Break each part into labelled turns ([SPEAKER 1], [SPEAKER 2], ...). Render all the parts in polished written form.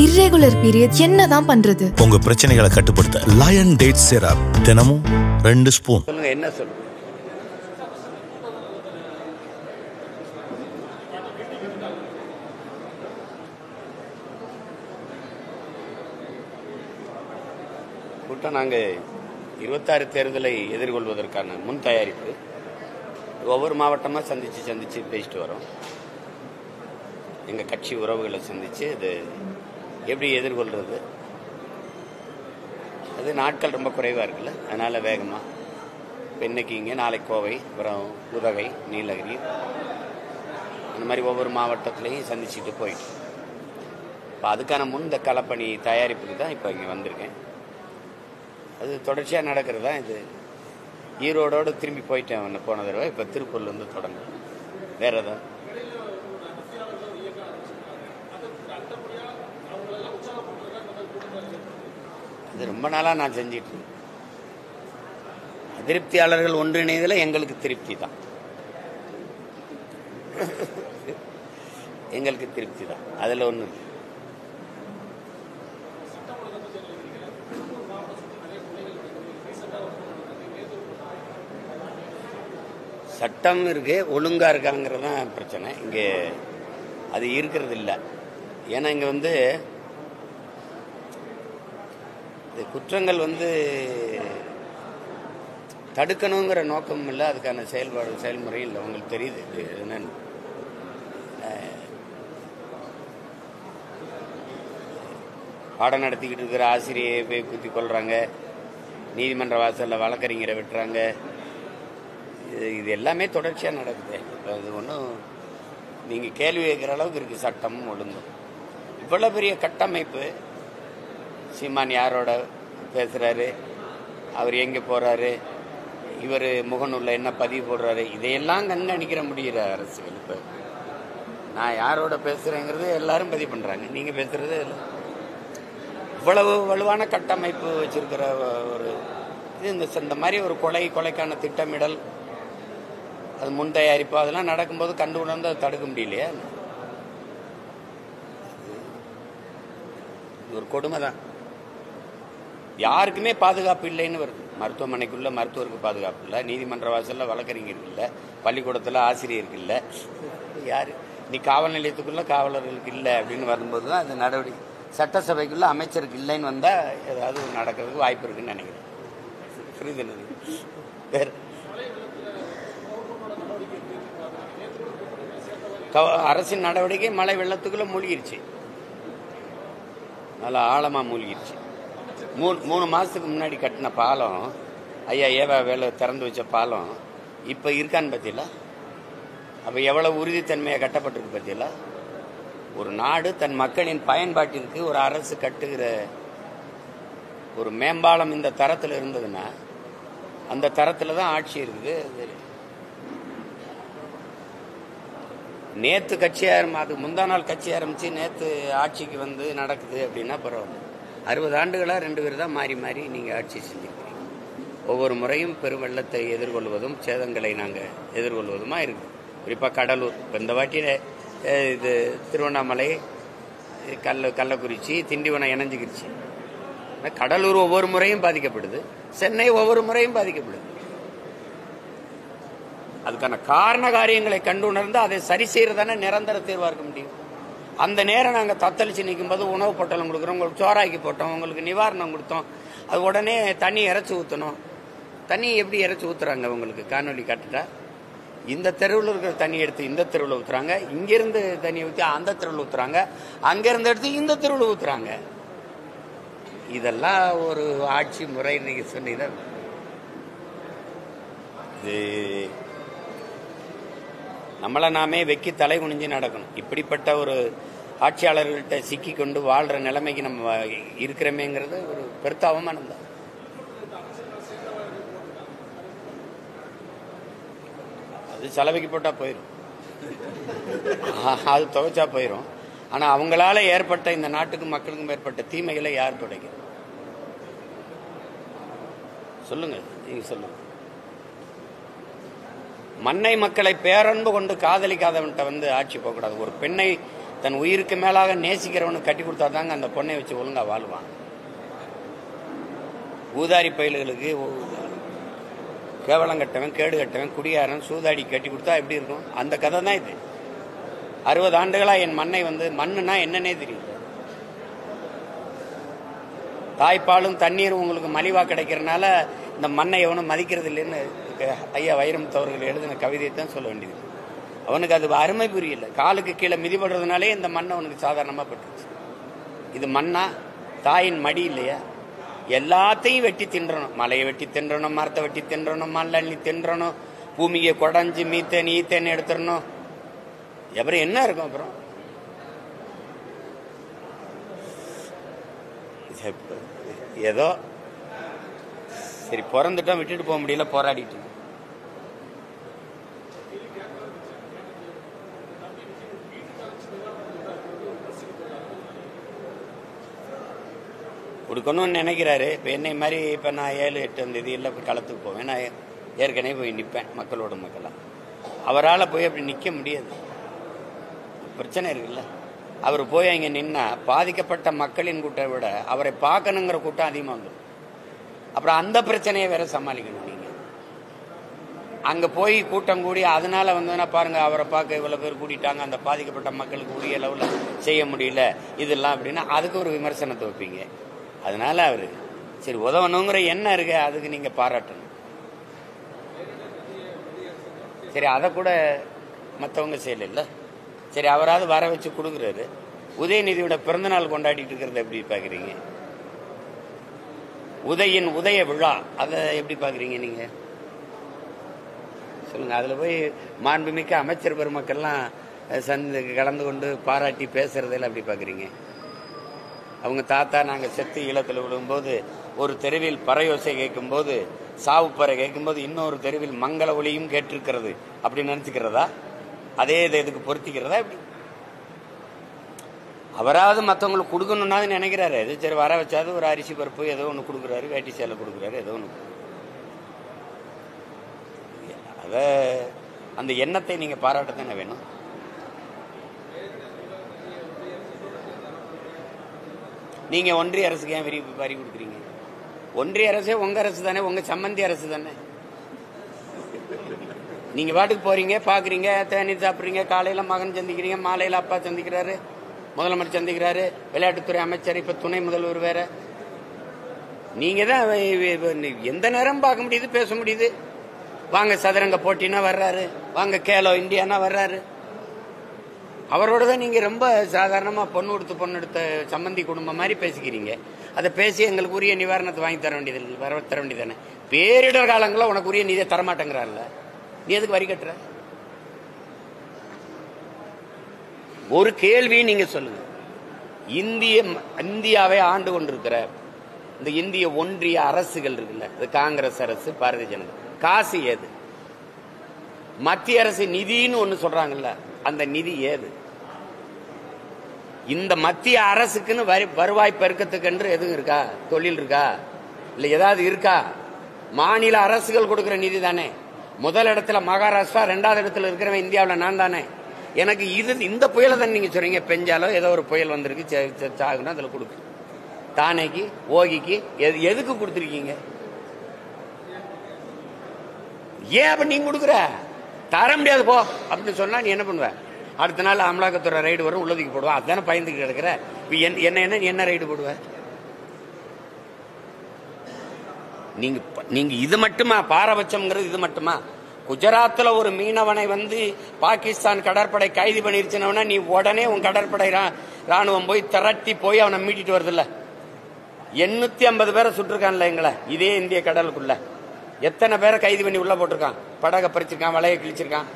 [SPEAKER 1] irregular periods என்னதான் பண்றது?
[SPEAKER 2] உங்க பிரச்சனைகளை கட்டுப்படுத்த லயன் டேட் சிரப் தினமும் 2 ஸ்பூன்.
[SPEAKER 3] சொல்லுங்க, என்ன சொல்லுங்க? கூட்டம் நாங்கள் 26 தேர்தலை எதிர்கொள்வதற்கான முன் தயாரிப்பு ஒவ்வொரு மாவட்டமாக சந்திச்சு பேசிட்டு வரோம். எங்கள் கட்சி உறவுகளை சந்தித்து இது எப்படி எதிர்கொள்கிறது, அது நாட்கள் ரொம்ப குறைவாக இருக்குல்ல, அதனால் வேகமாக இப்போ இன்றைக்கி இங்கே, நாளைக்கு கோவை, அப்புறம் உதகை, நீலகிரி, அந்த மாதிரி ஒவ்வொரு மாவட்டத்துலேயும் சந்திச்சுட்டு போயிட்டு இப்போ அதுக்கான முன் இந்த களப்பணி தயாரிப்புக்கு தான் இப்போ இங்கே வந்திருக்கேன். அது தொடர்ச்சியாக நடக்கிறது தான். இது ஈரோடோடு திரும்பி போயிட்டேன் போன தடவை. இப்போ திருப்பூர்லேருந்து தொடங்க வேறு ஏதாவது அது ரொம்ப நாளாக நான் செஞ்சிட்டு அதிருப்தியாளர்கள் ஒன்றிணைதல எங்களுக்கு திருப்தி தான், எங்களுக்கு திருப்தி தான், அதில் ஒன்று சட்டம் இருக்கு, ஒழுங்கா இருக்காங்கிறது தான் பிரச்சனை. இங்கே அது இருக்கிறது இல்லை. ஏன்னா இங்கே குற்றங்கள் தடுக்கணுங்கிற நோக்கம் இல்லை, அதுக்கான செயல்முறை இல்லை. உங்களுக்கு தெரியுது என்னன்னு. பாடம் நடத்திக்கிட்டு இருக்கிற ஆசிரியை போய் குத்தி கொள்றாங்க, நீதிமன்ற வாசலில் வழக்கறிஞரை விட்டுறாங்க. இது எல்லாமே தொடர்ச்சியாக நடக்குது. அது ஒன்றும் நீங்கள் கேள்வி கேட்குற அளவுக்கு இருக்குது சட்டமும் ஒழுங்கும். இவ்வளோ பெரிய கட்டமைப்பு, சீமான் யாரோட பேசுகிறாரு, அவர் எங்கே போகிறாரு, இவர் முகநூலில் என்ன பதிவு போடுறாரு, இதையெல்லாம் கண்காணிக்கிற முடிகிற அரசியல். இப்போ நான் யாரோட பேசுகிறேங்கிறது எல்லாரும் பதிவு பண்ணுறாங்க, நீங்கள் பேசுகிறது இவ்வளவு வலுவான கட்டமைப்பு வச்சிருக்கிற ஒரு இது இந்த மாதிரி ஒரு கொலைக்கான திட்டமிடல், அது முன் தயாரிப்பு, அதெல்லாம் நடக்கும்போது கண்டு உணர்ந்து அதை தடுக்க முடியலையா? ஒரு கொடுமை தான். யாருக்குமே பாதுகாப்பு இல்லைன்னு வருது. மருத்துவமனைக்குள்ள மருத்துவருக்கு பாதுகாப்பு இல்லை, நீதிமன்ற வாசலில் வழக்கறிஞருக்கு இல்லை, பள்ளிக்கூடத்தில் ஆசிரியருக்கு இல்லை, யாரு நீ காவல் நிலையத்துக்குள்ள காவலர்களுக்கு இல்லை அப்படின்னு வரும்போது தான் அந்த நடவடிக்கை. சட்டசபைக்குள்ள அமைச்சருக்கு இல்லைன்னு வந்தால் ஏதாவது நடக்கிறதுக்கு வாய்ப்பு இருக்குன்னு நினைக்கிறேன். புரியுது? வேறு அரசின் நடவடிக்கை மழை வெள்ளத்துக்குள்ள மூழ்கிருச்சு, நல்லா ஆழமா மூழ்கிருச்சு. 3 மாசத்துக்கு முன்னாடி கட்டின பாலம், ஐயா ஏவா வேலை திறந்து வச்ச பாலம் இப்ப இருக்கான்னு பத்தியில. அப்ப எவ்வளவு உறுதித்தன்மையா கட்டப்பட்டிருக்கு பத்தியில. ஒரு நாடு தன் மக்களின் பயன்பாட்டிற்கு ஒரு அரசு கட்டுகிற ஒரு மேம்பாலம் இந்த தரத்தில் இருந்ததுன்னா அந்த தரத்தில் தான் ஆட்சி இருக்குது. நேற்று கட்சி அதுக்கு முந்தா நாள் கட்சி ஆரம்பிச்சு நேற்று ஆட்சிக்கு நடக்குது அப்படின்னா பரவாயில்ல. 60 ஆண்டுகளாக 2 பேர் தான் மாறி மாறி நீங்கள் ஆட்சி செஞ்சுருக்கீங்க. ஒவ்வொரு முறையும் பெருவெள்ளத்தை எதிர்கொள்வதும் சேதங்களை நாங்கள் எதிர்கொள்வதுமா இருக்குது. குறிப்பாக கடலூர், இப்போ இந்த வாட்டியில் இது திருவண்ணாமலை, கள்ளக்குறிச்சி, திண்டிவனம் இணைஞ்சிக்கிருச்சு. கடலூர் ஒவ்வொரு முறையும் பாதிக்கப்படுது, சென்னை ஒவ்வொரு முறையும் பாதிக்கப்படுது. அதுக்கான காரண காரியங்களை கண்டு உணர்ந்து அதை சரி செய்யறதானே நிரந்தர தீர்வா இருக்க முடியும். அந்த நேரம் நாங்கள் தத்தளிச்சு நிற்கும் போது உணவு பொட்டலம் கொடுக்குறோம், உங்களுக்கு சோறாக்கி போட்டோம், உங்களுக்கு நிவாரணம் கொடுத்தோம், அது உடனே தண்ணி இறைச்சி ஊற்றணும். தண்ணி எப்படி இறைச்சி ஊத்துறாங்க? உங்களுக்கு காணொலி காட்டுட்டா, இந்த தெருவில் இருக்கிற தண்ணி எடுத்து இந்த தெருவில் ஊத்துறாங்க, இங்கிருந்து தண்ணி ஊற்றி அந்த தெருவில் ஊத்துறாங்க, அங்கிருந்து எடுத்து இந்த தெருவில் ஊத்துறாங்க. இதெல்லாம் ஒரு ஆட்சி முறை இன்னைக்கு சொன்னீங்க. இது நம்மளை நாமே வெக்கி தலை குனிஞ்சு நடக்கணும். இப்படிப்பட்ட ஒரு ஆட்சியாளர்கள்ட்ட சிக்கி கொண்டு வாழ்ற நிலைமைக்கு நம்ம இருக்கிறோமேங்கிறது ஒரு பெருத்த அவமானம் தான். அது செலவுக்கு போட்டா போயிடும், அது துவைச்சா போயிடும். ஆனா அவங்களால ஏற்பட்ட இந்த நாட்டுக்கும் மக்களுக்கும் ஏற்பட்ட தீமைகளை யார் துடைக்க? சொல்லுங்க, நீங்க சொல்லுங்க. மண்ணை மக்களை பேரன்பு கொண்டு காதலிக்காதவன்ட்ட ஆட்சி போகக்கூடாது. ஒரு பெண்ணை தன் உயிருக்கு மேலாக நேசிக்கிறவனுக்கு கட்டி கொடுத்தா தாங்க அந்த பொண்ணை வச்சு ஒழுங்கா வாழ்வான். ஊதாரி பயில்களுக்கு கேவலம் கட்டவன், கேடு கட்டவன், குடியாரன், சூதாடி கட்டி கொடுத்தா எப்படி இருக்கும்? அந்த கதை தான் இது. 60 ஆண்டுகளா என் மண்ணை மண்ணுனா என்னன்னே தெரியல. தாய்ப்பாலும் தண்ணீரும் உங்களுக்கு மலிவா கிடைக்கிறதுனால இந்த மண்ணை எவனும் மதிக்கிறது இல்லைன்னு ஐயா வைரமுத்து அவர்கள் எழுதின கவிதையை தான் சொல்ல வேண்டியது. அவனுக்கு அது அருமை புரியல. காலுக்கு கீழே மிதிபடுறதுனாலே இந்த மண்ணை அவனுக்கு சாதாரணமா பட்டுருச்சு. இது மண்ணா? தாயின் மடி இல்லையா? எல்லாத்தையும் வெட்டி தின்றணும். மலையை வெட்டி தின்றணும், மரத்தை வெட்டி தின்றணும், மண்ணி தின்றணும், பூமியை குடஞ்சு மீத்தேன் ஈத்தேன் எடுத்துடணும். அப்புறம் என்ன இருக்கும்? அப்புறம் ஏதோ சரி பிறந்துட்டோம், விட்டுட்டு போக முடியல, போராடிட்டு கொடுக்கணும்னு நினைக்கிறாரு. இப்போ என்னை மாதிரி இப்போ நான் 7, 8 அந்த இது எல்லாம் போய் களத்துக்கு போவேன். நான் ஏற்கனவே போய் நிற்பேன் மக்களோட மக்களாக. அவரால் போய் அப்படி நிற்க முடியாது, பிரச்சனை இருக்குல்ல. அவர் போய் அங்கே நின்னா பாதிக்கப்பட்ட மக்களின் கூட்டத்தை விட அவரை பார்க்கணுங்கிற கூட்டம் அதிகமாக வந்துடும். அப்புறம் அந்த பிரச்சனையை வேற சமாளிக்கணும். நீங்க அங்க போய் கூட்டம் கூடி அதனால பாருங்க அவரை பார்க்க இவ்வளவு பேர் கூட்டிட்டாங்க, அந்த பாதிக்கப்பட்ட மக்களுக்கு உரிய அளவுல செய்ய முடியல இதெல்லாம் அப்படின்னா அதுக்கு ஒரு விமர்சனத்தை வைப்பீங்க. அதனால அவரு சரி உதவணுங்கிற எண்ணம் இருக்கு, அதுக்கு நீங்க பாராட்டணும். சரி அதை கூட மற்றவங்க செய்யல. சரி அவராது வர வச்சு கொடுக்குறாரு. உதயநிதியோட பிறந்தநாள் கொண்டாடிட்டு இருக்கிறத எப்படி பாக்குறீங்க? உதய விழா அதை எப்படி பாக்குறீங்க நீங்க? சொல்லுங்க. அதுல போய் மாண்புமிக்க அமைச்சர் பெருமக்கள்லாம் கலந்து கொண்டு பாராட்டி பேசுறதில் எப்படி பாக்குறீங்க? அவங்க தாத்தா நாங்க செத்து ஈழத்தில் விழும்போது ஒரு தெருவில் பறையோசை கேட்கும் போது, சாவு பறை கேட்கும் போது இன்னொரு தெருவில் மங்கள ஒளியும் கேட்டிருக்கிறது அப்படின்னு நினைச்சுக்கிறதா? அதே இதுக்கு பொருத்திக்கிறதா? எப்படி அவராவது மற்றவங்களுக்கு கொடுக்கணும்னா நினைக்கிறாரு. இது சரி வர வச்சாது ஒரு அரிசி பருப்பு ஏதோ ஒன்று கொடுக்குறாரு, வேட்டி சேலை கொடுக்குறாரு, ஏதோ ஒன்று. அத அந்த எண்ணத்தை நீங்க பாராட்டத்தானே வேணும். நீங்க ஒன்றிய அரசுக்கு ஏன் வரி கொடுக்குறீங்க? ஒன்றிய அரசே உங்க அரசு தானே, உங்க சம்பந்தி அரசு தானே. நீங்க பாட்டுக்கு போறீங்க, பாக்குறீங்க, தேநீர் சாப்பிடுறீங்க, காலையில மகன் சந்திக்கிறீங்க, மாலையில அப்பா சந்திக்கிறாரு, முதலமைச்சர் சந்திக்கிறாரு, விளையாட்டுத்துறை அமைச்சர், இப்ப துணை முதல்வர் வேற. நீங்க தான் எந்த நேரம் பார்க்க முடியுது, பேச முடியுது. வாங்க சதுரங்க போட்டினா வர்றாரு, வாங்க கேலோ இந்தியானா வர்றாரு. அவரோட தான் நீங்க ரொம்ப சாதாரணமா பொண்ணு எடுத்த சம்பந்தி குடும்பம் மாதிரி பேசிக்கிறீங்க. அதை பேசி எங்களுக்கு உரிய நிவாரணத்தை வாங்கி தர வேண்டியது தானே. பேரிடர் காலங்களில் உனக்கு உரிய நிதியை தரமாட்டேங்கிறான்ல, நீ எதுக்கு வரி கட்டுற? ஒரு கேள்வி நீங்க சொல்லுங்க. இந்தியாவை ஆண்டு கொண்டிருக்கிற இந்த இந்திய ஒன்றிய அரசுகள் இருக்குல்ல, இது காங்கிரஸ் அரசு, பாரதிய ஜனதா, காசு ஏது? மத்திய அரசு நிதின்னு ஒண்ணு சொல்றாங்கல்ல, அந்த நிதி ஏது? இந்த மத்திய அரசுக்குன்னு வருவாய் பெருக்கத்துக்கு என்று எதுவும் இருக்கா? தொழில் இருக்கா? இல்ல ஏதாவது இருக்கா? மாநில அரசுகள் கொடுக்கிற நிதி தானே. முதல் இடத்துல மகாராஷ்டிரா, 2வது இடத்துல இருக்கிறவன் இந்தியாவில் நான் தானே. எனக்கு இந்த புயலை தான் நீங்க சொல்றீங்க. பெஞ்சாலோ ஏதோ ஒரு புயல் வந்திருக்கு சாகுனா அதுல கொடுக்கு. தானேக்கு, ஓகிக்கு எதுக்கு கொடுத்துருக்கீங்க? ஏன் அப்ப நீங்க கொடுக்குற? தர முடியாது போ அப்படின்னு சொன்னா நீ என்ன பண்ணுவ? அடுத்த நாள் அமலாக்கத்துறை ரைடு வரும், உள்ளதுக்கு போடுவா. அதுதானே பயந்துக்கு கிடக்குற. என்ன ரைடு போடுவ நீங்க? இது மட்டுமா பாரபட்சம்ங்கிறது? இது மட்டுமா? குஜராத்ல ஒரு மீனவனை பாகிஸ்தான் கடற்படை கைது பண்ணிருச்சுன்னா நீ உடனே உன் கடற்படை ராணுவம் போய் திரட்டி போய் அவனை மீட்டிட்டு வருது இல்ல? 850 பேரை சுட்டிருக்கான்ல எங்களை இதே இந்திய கடலுக்குள்ள. எத்தனை பேரை கைது பண்ணி உள்ள போட்டிருக்கான்? படகை பறிச்சிருக்கான், வலையை கிழிச்சிருக்கான்,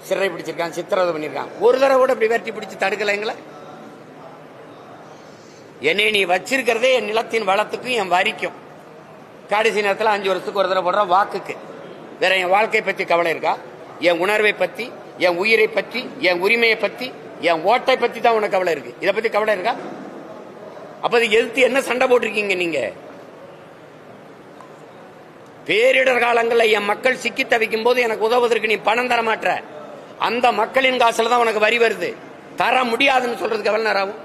[SPEAKER 3] சிறை பிடிச்சிருக்கான், சித்திரவதை பண்ணிருக்கான். ஒரு தடவை கூட இப்படி வெட்டி பிடிச்சு தடுக்கல எங்களை. என்னை நீ வச்சிருக்கிறதே என் நிலத்தின் வளத்துக்கும் என் வரிக்கும். கடைசி நேரத்தில் 5 வருஷத்துக்கு ஒரு தடவை போடுற வாக்குக்கு. வேற என் வாழ்க்கை பத்தி கவலை இருக்கா? என் உணர்வை பத்தி, என் உயிரை பற்றி, என் உரிமையை பத்தி, என் ஓட்டை பத்தி தான் உனக்கு கவலை இருக்கு. இதை பத்தி கவலை இருக்கா? அப்ப எதிர்த்து என்ன சண்டை போட்டிருக்கீங்க நீங்க? பேரிடர் காலங்களில் என் மக்கள் சிக்கி தவிக்கும் போது எனக்கு உதவுவதற்கு நீ பணம் தர மாட்ட. அந்த மக்களின் காசுல தான் உனக்கு வரி வருது. தர முடியாதுன்னு சொல்றதுக்கு எவ்வளவு நேரம் ஆகும்?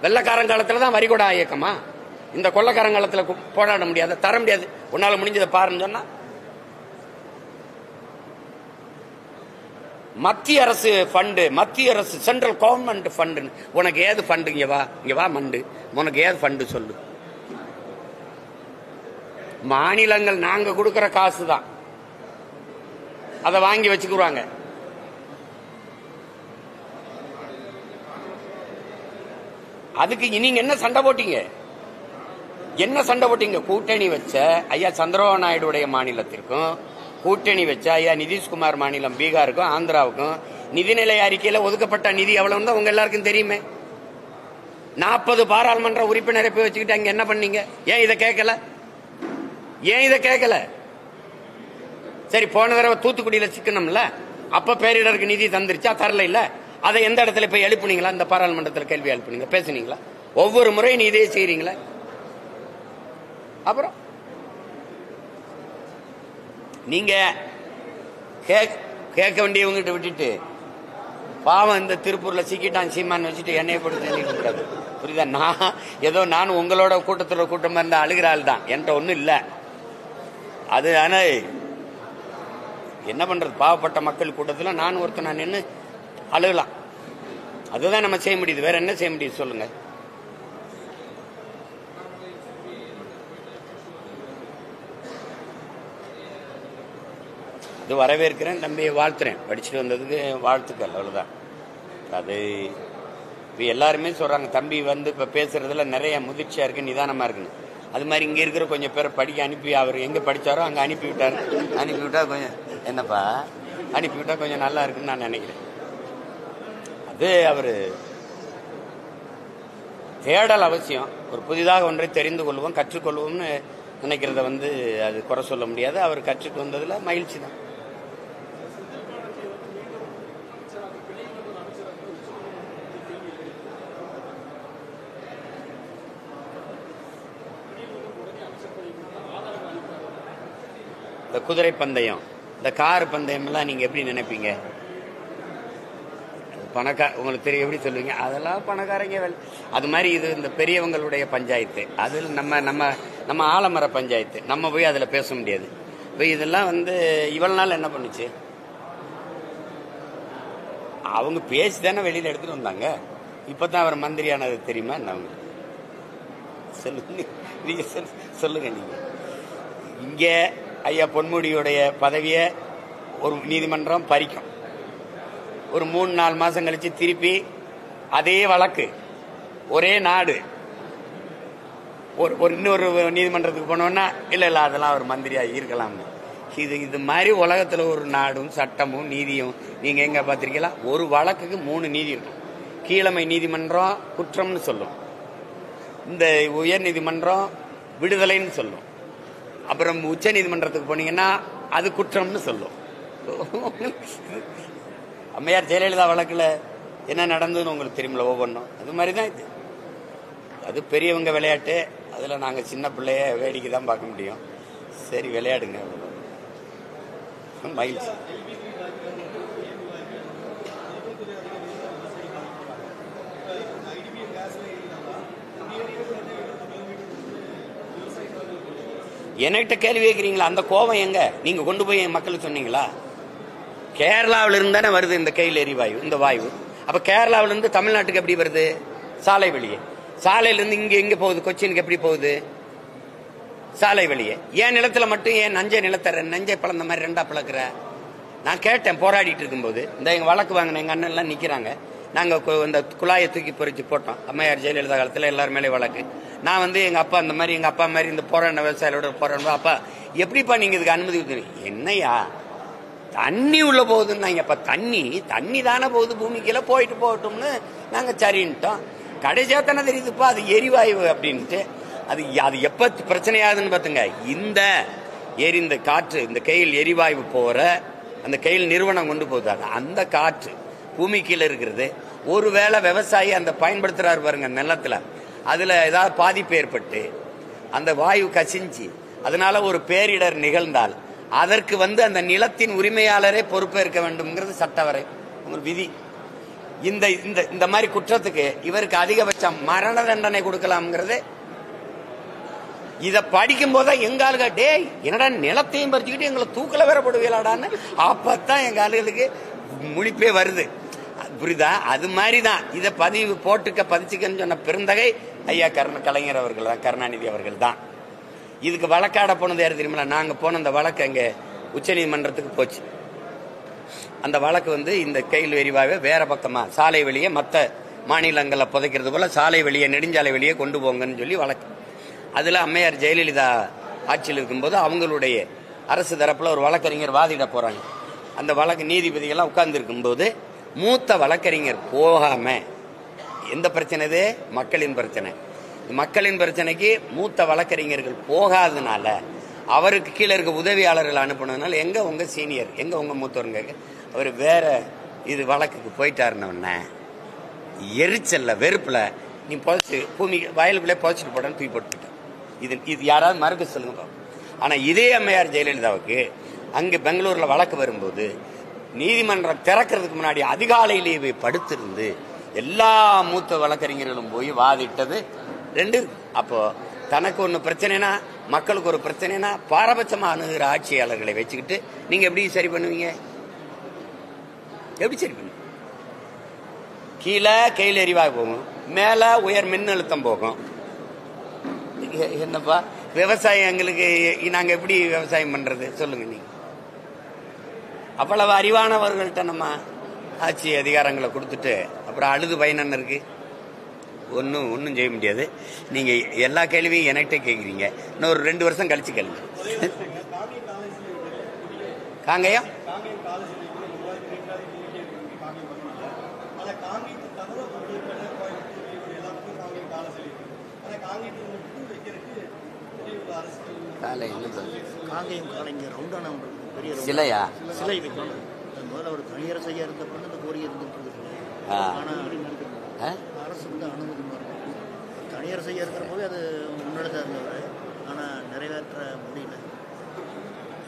[SPEAKER 3] வெள்ளக்காரங்காலத்துல தான் வரி கூட இயக்கமா? இந்த கொள்ளக்காரங்காலத்துல போராட முடியாது, தர முடியாது. உன்னால முடிஞ்சதை பாருன்னு சொன்னா மத்திய அரசு ஃபண்டு, மத்திய அரசு சென்ட்ரல் கவர்மெண்ட் ஃபண்டு. உனக்கு ஏது ஃபண்டு? இங்க வா மண்டு, உனக்கு ஏது ஃபண்டு சொல்லு. மாநிலங்கள் நாங்க கொடுக்கிற காசு தான், அதை வாங்கி வச்சுக்குவாங்க. அதுக்கு நீங்க என்ன சண்டை போட்டீங்க? என்ன சண்டை போட்டீங்க? கூட்டணி வச்ச ஐயா சந்திரபாபு நாயுடைய மாநிலத்திற்கும், கூட்டணி வச்ச ஐயா நிதிஷ்குமார் மாநிலம் பீகாருக்கும் ஆந்திராவுக்கும் நிதிநிலை அறிக்கையில ஒதுக்கப்பட்ட நிதி எவ்வளவு தான் உங்க எல்லாருக்கும் தெரியுமே. 40 பாராளுமன்ற உறுப்பினரை போய் வச்சுக்கிட்டு அங்க என்ன பண்ணீங்க? ஏன் இதை கேட்கல? சரி, போன தடவை தூத்துக்குடியில சிக்கணும்ல, அப்ப பேரிடருக்கு நிதி தந்துருச்சா? தரல இல்ல. அதை எந்த இடத்துல போய் எழுப்புனீங்களா? இந்த பாராளுமன்றத்தில் கேள்வி எழுப்புனீங்க, பேசுனீங்களா? ஒவ்வொரு முறையும் நீ இதே செய்யறீங்களா? அப்புறம் நீங்க கேட்க வேண்டியவங்கிட்ட விட்டுட்டு பாவம் இந்த திருப்பூர்ல சிக்கிட்டான் சீமான் வச்சுட்டு என்னைய போட்டு தள்ளிட்டு இருக்காது. புரியுதா? நான் ஏதோ நானும் உங்களோட கூட்டத்தில் கூட்டமா இருந்தா அழுகிற ஆள் தான், என்கிட்ட ஒன்றும் இல்லை. அது ஆனா என்ன பண்றது, பாவப்பட்ட மக்கள் கூட்டத்தில் நான் ஒருத்தர் நான் நின்று அழுகலாம். அதுதான் நம்ம செய்ய முடியுது. வேற என்ன செய்ய முடியுது சொல்லுங்க? அது வரவேற்கிறேன், தம்பியை வாழ்த்துறேன், படிச்சுட்டு வந்ததுக்கு வாழ்த்துக்கள், அவ்வளவுதான். அது இப்போ எல்லாருமே சொல்றாங்க தம்பி வந்து இப்போ பேசுறதுல நிறைய முதிர்ச்சியா இருக்கு, நிதானமா இருக்குன்னு. அது மாதிரி இங்க இருக்கிற கொஞ்சம் பேரை படிக்க அனுப்பி, அவர் எங்க படிச்சாரோ அங்க அனுப்பிவிட்டா கொஞ்சம் என்னப்பா அனுப்பிவிட்டா கொஞ்சம் நல்லா இருக்குன்னு நான் நினைக்கிறேன். அது அவரு தேடல் அவசியம். ஒரு புதிதாக ஒன்றை தெரிந்து கொள்வோம், கற்றுக்கொள்வோம்னு நினைக்கிறத வந்து அது குறை சொல்ல முடியாது. அவர் கற்றுட்டு வந்ததுல மகிழ்ச்சி தான். இந்த குதிரை பந்தயம், இந்த கார் பந்தயம் எல்லாம் நீங்க எப்படி நினைப்பீங்க? உங்களுக்கு தெரியும், எப்படி சொல்லுவீங்க? அதெல்லாம் பணக்காரங்க. அது மாதிரி இது இந்த பெரியவங்களுடைய பஞ்சாயத்து, அதில் நம்ம ஆலமர பஞ்சாயத்து, நம்ம போய் அதில் பேச முடியாது. இப்போ இதெல்லாம் வந்து இவ்வளவு நாள் என்ன பண்ணுச்சு? அவங்க பேசி தானே வெளியில எடுத்துட்டு வந்தாங்க. இப்பதான் அவர் மந்திரியானது தெரியுமா? அவங்க சொல்லுங்க, நீங்க சொல்லுங்க. நீங்க இங்க ஐயா பொன்முடியுடைய பதவியை ஒரு நீதிமன்றம் பறிக்கும். ஒரு 3-4 மாசம் கழிச்சு திருப்பி அதே வழக்கு, ஒரே நாடு, ஒரு இன்னொரு நீதிமன்றத்துக்கு போனோம்னா இல்ல அதெல்லாம் ஒரு மந்திரியா இருக்கலாம்னு. இது மாதிரி உலகத்துல ஒரு நாடும் சட்டமும் நீதியும் நீங்க எங்க பாத்திருக்கீங்களா? ஒரு வழக்குக்கு 3 நீதி இருக்கும். கீழமை நீதிமன்றம் குற்றம்னு சொல்லும், இந்த உயர் நீதிமன்றம் விடுதலைன்னு சொல்லும், அப்புறம் உச்ச நீதிமன்றத்துக்கு போனீங்கன்னா அது குற்றம்னு சொல்லும். அம்மையார் ஜெயலலிதா வழக்குல என்ன நடந்ததுன்னு உங்களுக்கு தெரியுமில்ல ஒவ்வொன்றும். அது மாதிரிதான் இது. அது பெரியவங்க விளையாட்டு, அதுல நாங்க சின்ன பிள்ளைய வேடிக்கை தான் பார்க்க முடியும். சரி, விளையாடுங்க, மகிழ்ச்சி. என்கிட்ட கேள்வி கேட்கிறீங்களா? அந்த கோபம் எங்க? நீங்க கொண்டு போய் என் மக்களுக்கு சொன்னீங்களா? கேரளாவில இருந்து தானே வருது இந்த கையில் எரிவாயு, இந்த வாயு. அப்ப கேரளாவில இருந்து தமிழ்நாட்டுக்கு எப்படி வருது? சாலை வழியே. சாலையில இருந்து இங்க போகுது, கொச்சினுக்கு எப்படி போகுது? சாலை வழியே. ஏன் நிலத்துல மட்டும் ஏன் நஞ்சை பழந்த மாதிரி 2ஆ பிளக்குற? நான் கேட்டேன் போராடிட்டு இருக்கும்போது. இந்த எங்க வழக்கு வாங்கின எங்க அண்ணன் எல்லாம் நிக்கிறாங்க. நாங்க இந்த குழாயை தூக்கி பொறிச்சு போட்டோம். அம்மையார் ஜெயலலிதா காலத்துல எல்லாரும் மேலே வழக்கு. நான் வந்து எங்க அப்பா அந்த மாதிரி, எங்க அப்பா மாதிரி இந்த போராட விவசாயிகளோட போராட, அப்பா எப்படிப்பா நீங்க இதுக்கு அனுமதி கொடுத்தீங்க? என்னையா தண்ணி உள்ள போகுதுன்னு. அப்ப தண்ணி தானே போகுது, பூமிக்குள்ள போயிட்டு போகட்டும்னு நாங்க சரின்ட்டோம். கடைசியா தானே தெரியுதுப்பா அது எரிவாயு அப்படின்ட்டு. அது எப்ப பிரச்சனையாகுதுன்னு பாத்துங்க. இந்த காற்று, இந்த கையில் எரிவாயு போற அந்த கையில் நிறுவனம் கொண்டு போகுது, அந்த காற்று பூமி கீழே இருக்கிறது. ஒருவேளை விவசாயி அந்த பயன்படுத்துறாரு பாருங்க நிலத்துல, அதுல ஏதாவது பாதிப்பு ஏற்பட்டு அந்த வாயு கசிஞ்சு அதனால ஒரு பேரிடர் நிகழ்ந்தால் அதற்கு அந்த நிலத்தின் உரிமையாளரே பொறுப்பேற்க வேண்டும்ங்கிறது சட்டவரை விதி. இந்த இந்த மாதிரி குற்றத்துக்கு இவருக்கு அதிகபட்சம் மரண தண்டனை கொடுக்கலாம்ங்கிறது. இத படிக்கும் போது எங்க ஆளுக டேய் என்னடா நிலத்தையும் பறிச்சுக்கிட்டு எங்களை தூக்கல வேற போடுவீங்களாடான்னு அப்பதான் எங்க ஆளுகளுக்கு முழிப்பே வருது. புரியுதா? அது மாதிரிதான் இதை பதிச்சுக்கன்னு சொன்ன பெருந்தகை ஐயா கலைஞர் அவர்கள் தான், கருணாநிதி அவர்கள் தான். இதுக்கு வழக்காட போனது யாரு தெரியுமா? நாங்க போன அந்த வழக்கு அங்க உச்ச நீதிமன்றத்துக்கு போச்சு. அந்த வழக்கு இந்த கையில் எரிவாவே வேற பக்கமா சாலை வெளியே மற்ற மாநிலங்களை புதைக்கிறது போல சாலை வெளியே நெடுஞ்சாலை வெளியே கொண்டு போங்கன்னு சொல்லி வழக்கு. அதுல அம்மையார் ஜெயலலிதா ஆட்சியில் இருக்கும்போது அவங்களுடைய அரசு தரப்புல ஒரு வழக்கறிஞர் வாதிட போறாங்க. அந்த வழக்கு நீதிபதிகள்லாம் உட்கார்ந்து இருக்கும்போது மூத்த வழக்கறிஞர் போகாம, எந்த பிரச்சனை இது? மக்களின் பிரச்சனை. மக்களின் பிரச்சனைக்கு மூத்த வழக்கறிஞர்கள் போகாதனால அவருக்கு கீழே இருக்க உதவியாளர்கள் அனுப்பினதுனால எங்க உங்க சீனியர், எங்க உங்க மூத்தவருங்க, அவர் வேற இது வழக்குக்கு போயிட்டாருன்னு எரிச்சல்ல வெறுப்புல நீ புதைச்சு பூமி வயலுக்குள்ளே புதைச்சிட்டு போடான்னு தூக்கி போட்டுட்டேன். இது யாராவது மறுக்க சொல்லுங்க. ஆனா இதே அம்மையார் ஜெயலலிதாவுக்கு அங்கு பெங்களூர்ல வழக்கு வரும்போது நீதிமன்றம் திறக்கிறதுக்கு முன்னாடி அதிகாலையிலேயே படுத்திருந்து எல்லா மூத்த வழக்கறிஞர்களும் போய் வாதிட்டது 2. அப்போ தனக்கு ஒண்ணு பிரச்சனைனா மக்களுக்கு ஒரு பிரச்சனைனா பாரபட்சமா அணுகிற ஆட்சியாளர்களை வச்சுக்கிட்டு நீங்க எப்படி சரி பண்ணுவீங்க? எப்படி சரி பண்ணுவீங்க? கீழே கையில் எரிவாக போகும், மேல உயர் மின் அழுத்தம் போகும். என்னப்பா விவசாயம் எங்களுக்கு நாங்க எப்படி விவசாயம் பண்றது சொல்லுங்க நீங்க? அவ்வளவு அறிவானவர்கள்ட்ட நம்ம ஆட்சி அதிகாரங்களை கொடுத்துட்டு அப்புறம் அழுது பயன் இருக்கு? ஒன்னும் செய்ய முடியாது. நீங்க எல்லா கேள்வியும் என்கிட்ட கேக்குறீங்க. இன்னொரு 2 வருஷம் கழிச்சு கேளுங்க. காங்கயம் சிலையா?
[SPEAKER 4] சிலை வைக்கணும். முதல்ல ஒரு தனியார் செய்ய இருந்த பொண்ணு இந்த கோரிக்கை இருந்துட்டு அரசு அனுமதி தனியார் செய்ய இருக்கிற போது அது முன்னெடுத்த இருந்தவர். ஆனா நிறைவேற்ற முடியல.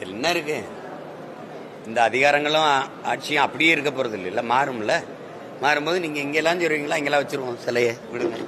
[SPEAKER 3] என்ன இருக்கு? இந்த அதிகாரங்களும் ஆட்சியும் அப்படியே இருக்க போறது இல்ல, மாறும்ல. மாறும்போது நீங்க இங்கெல்லாம் சொல்றீங்களா, இங்கெல்லாம் வச்சிருவோம் சிலையை விடுங்க.